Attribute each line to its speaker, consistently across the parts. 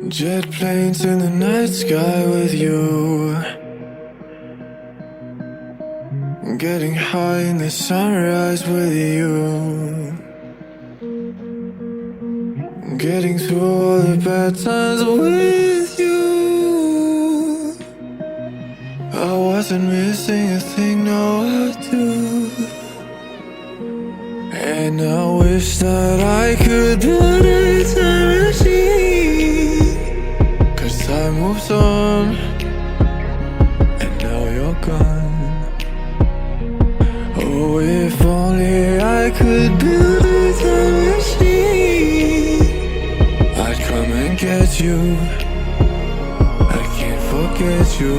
Speaker 1: Jet planes in the night sky with you, getting high in the sunrise with you, getting through all the bad times with you. I wasn't missing a thing, no I do. And I wish that I could build a time machine, 'cause time moves on, and now you're gone. Oh, if only I could build a time machine, I'd come and get you. I can't forget you.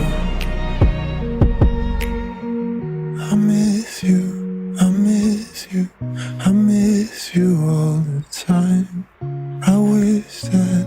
Speaker 1: I miss you, I miss you, I miss you all the time. I wish that